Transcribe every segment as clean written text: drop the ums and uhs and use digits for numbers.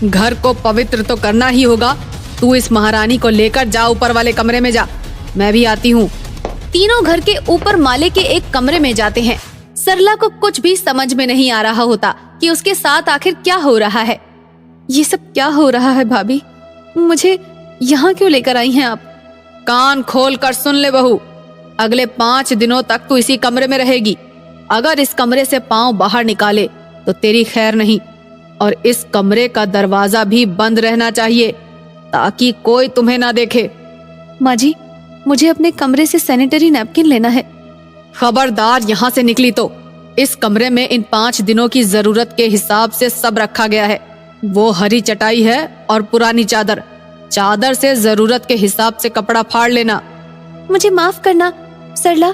घर को पवित्र तो करना ही होगा। तू इस महारानी को लेकर जा, ऊपर वाले कमरे में जा, मैं भी आती हूँ। तीनों घर के ऊपर माले के एक कमरे में जाते हैं। सरला को कुछ भी समझ में नहीं आ रहा होता कि उसके साथ आखिर क्या हो रहा है। ये सब क्या हो रहा है भाभी? मुझे यहाँ क्यों लेकर आई हैं आप? कान खोल कर सुन ले बहू, अगले 5 दिनों तक तू इसी कमरे में रहेगी। अगर इस कमरे से पांव बाहर निकाले तो तेरी खैर नहीं, और इस कमरे का दरवाजा भी बंद रहना चाहिए ताकि कोई तुम्हें ना देखे। माँ जी, मुझे अपने कमरे से सैनिटरी नैपकिन लेना है। खबरदार, यहाँ से निकली तो इस कमरे में इन 5 दिनों की जरूरत के हिसाब से सब रखा गया है। वो हरी चटाई है और पुरानी चादर। चादर से जरूरत के हिसाब से कपड़ा फाड़ लेना। मुझे माफ करना सरला,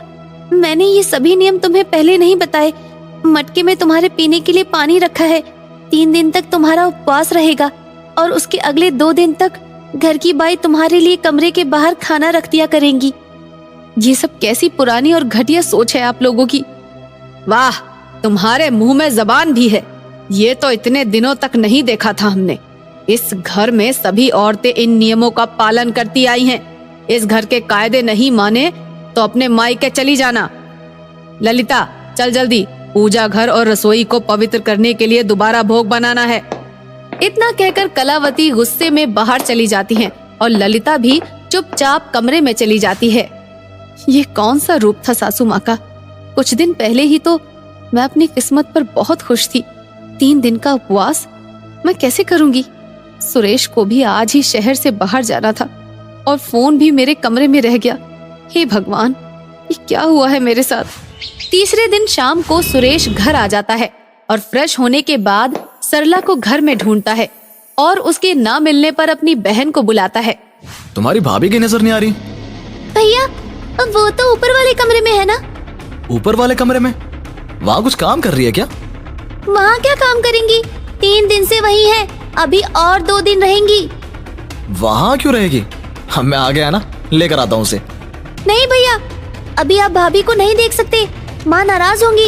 मैंने ये सभी नियम तुम्हें पहले नहीं बताए। मटके में तुम्हारे पीने के लिए पानी रखा है। 3 दिन तक तुम्हारा उपवास रहेगा और उसके अगले 2 दिन तक घर की बाई तुम्हारे लिए कमरे के बाहर खाना रख दिया करेंगी। ये सब कैसी पुरानी और घटिया सोच है आप लोगों की। वाह, तुम्हारे मुंह में जबान भी है। ये तो इतने दिनों तक नहीं देखा था हमने। इस घर में सभी औरतें इन नियमों का पालन करती आई हैं। इस घर के कायदे नहीं माने तो अपने मायके चली जाना। ललिता, चल जल्दी, पूजा घर और रसोई को पवित्र करने के लिए दोबारा भोग बनाना है। इतना कहकर कलावती गुस्से में बाहर चली जाती हैं और ललिता भी चुपचाप कमरे में चली जाती है। ये कौन सा रूप था सासू माँ का? कुछ दिन पहले ही तो मैं अपनी किस्मत पर बहुत खुश थी। 3 दिन का उपवास मैं कैसे करूंगी? सुरेश को भी आज ही शहर से बाहर जाना था और फोन भी मेरे कमरे में रह गया। हे भगवान, ये क्या हुआ है मेरे साथ? तीसरे दिन शाम को सुरेश घर आ जाता है और फ्रेश होने के बाद सरला को घर में ढूंढता है और उसके ना मिलने पर अपनी बहन को बुलाता है। तुम्हारी भाभी की नजर नहीं आ रही? भैया, वो तो ऊपर वाले कमरे में है ना। ऊपर वाले कमरे में? वहाँ कुछ काम कर रही है क्या? वहाँ क्या काम करेंगी? 3 दिन से वही है, अभी और 2 दिन रहेंगी। वहाँ क्यों रहेगी? मैं आ गया ना, लेकर आता हूँ उसे। नहीं भैया, अभी आप भाभी को नहीं देख सकते, माँ नाराज होंगी।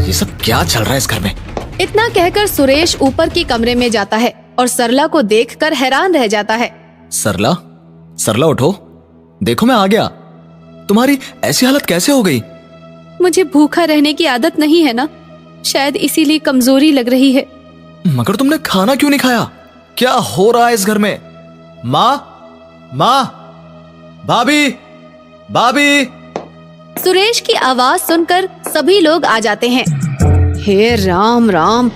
ये सब क्या चल रहा है इस घर में? इतना कहकर सुरेश ऊपर के कमरे में जाता है और सरला को देखकर हैरान रह जाता है। सरला, सरला उठो, देखो मैं आ गया। तुम्हारी ऐसी हालत कैसे हो गई? मुझे भूखा रहने की आदत नहीं है ना, शायद इसीलिए कमजोरी लग रही है। मगर तुमने खाना क्यों नहीं खाया? क्या हो रहा है इस घर में? माँ, माँ, भाभी, भाभी। सुरेश की आवाज सुनकर सभी लोग आ जाते हैं। हे राम राम,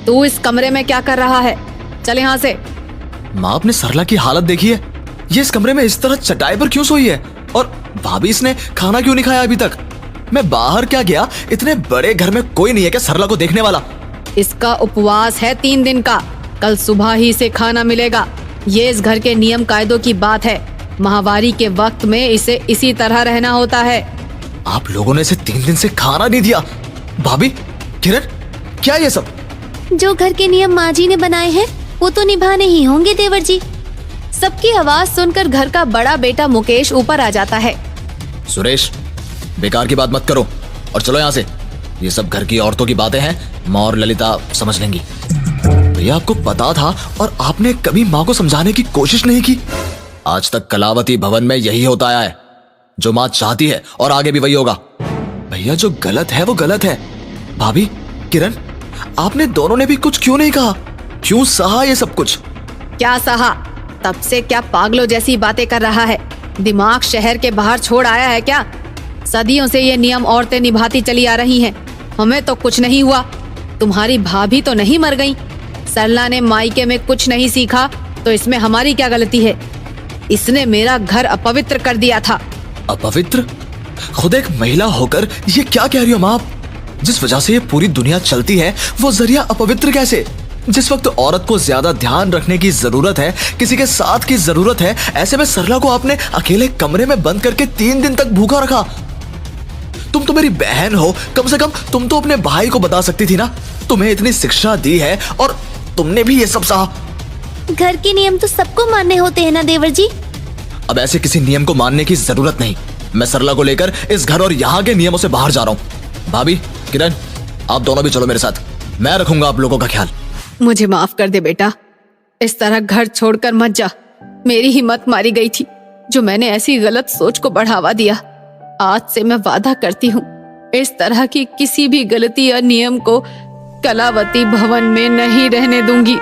तू इस कमरे में क्या कर रहा है? चल यहाँ से। माँ, आपने सरला की हालत देखी है? ये इस कमरे में इस तरह चटाई पर क्यों सोई है? और भाभी, इसने खाना क्यों नहीं खाया अभी तक? मैं बाहर क्या गया, इतने बड़े घर में कोई नहीं है क्या सरला को देखने वाला? इसका उपवास है 3 दिन का, कल सुबह ही से खाना मिलेगा। ये इस घर के नियम कायदों की बात है। माहवारी के वक्त में इसे इसी तरह रहना होता है। आप लोगों ने इसे 3 दिन से खाना नहीं दिया। भाभी, किरण, क्या ये सब? जो घर के नियम माँ जी ने बनाए हैं वो तो निभाने ही होंगे देवर जी। सबकी आवाज सुनकर घर का बड़ा बेटा मुकेश ऊपर आ जाता है। सुरेश, बेकार की बात मत करो और चलो यहाँ से। ये सब घर की औरतों की बातें हैं, माँ और ललिता समझ लेंगी। भैया, आपको पता था और आपने कभी माँ को समझाने की कोशिश नहीं की। आज तक कलावती भवन में यही होता आया है। जो माँ चाहती है और आगे भी वही होगा। भैया, जो गलत है वो गलत है। भाभी, किरण, आपने दोनों ने भी कुछ क्यों नहीं कहा? क्यों सहा ये सब कुछ? क्या सहा? तब से क्या पागलों जैसी बातें कर रहा है? दिमाग शहर के बाहर छोड़ आया है क्या? सदियों से ये नियम औरतें निभाती चली आ रही हैं। हमें तो कुछ नहीं हुआ। तुम्हारी भाभी तो नहीं मर गई। सरला ने मायके में कुछ नहीं सीखा तो इसमें हमारी क्या गलती है? इसने मेरा घर अपवित्र कर दिया था। अपवित्र? खुद एक महिला होकर ये क्या कह रही हो माँ आप? जिस वजह से ये पूरी दुनिया चलती है वो जरिया अपवित्र कैसे? जिस वक्त औरत को ज्यादा ध्यान रखने की जरूरत है, किसी के साथ की जरूरत है, ऐसे में सरला को आपने अकेले कमरे में बंद करके 3 दिन तक भूखा रखा। तुम तो मेरी बहन हो, कम से कम तुम तो अपने भाई को बता सकती थी ना। तुम्हें इतनी शिक्षा दी है और तुमने भी ये सब सहा। घर के नियम तो सबको मानने होते हैं ना देवर जी। अब ऐसे किसी नियम को मानने की जरूरत नहीं। मैं सरला को लेकर इस घर और यहाँ के नियमों से बाहर जा रहा हूँ। भाभी, किरण, आप दोनों भी चलो मेरे साथ। मैं रखूंगा आप लोगों का ख्याल। मुझे माफ कर दे बेटा, इस तरह घर छोड़कर मत जा। मेरी हिम्मत मारी गई थी जो मैंने ऐसी गलत सोच को बढ़ावा दिया। आज से मैं वादा करती हूँ इस तरह की किसी भी गलती या नियम को कलावती भवन में नहीं रहने दूंगी।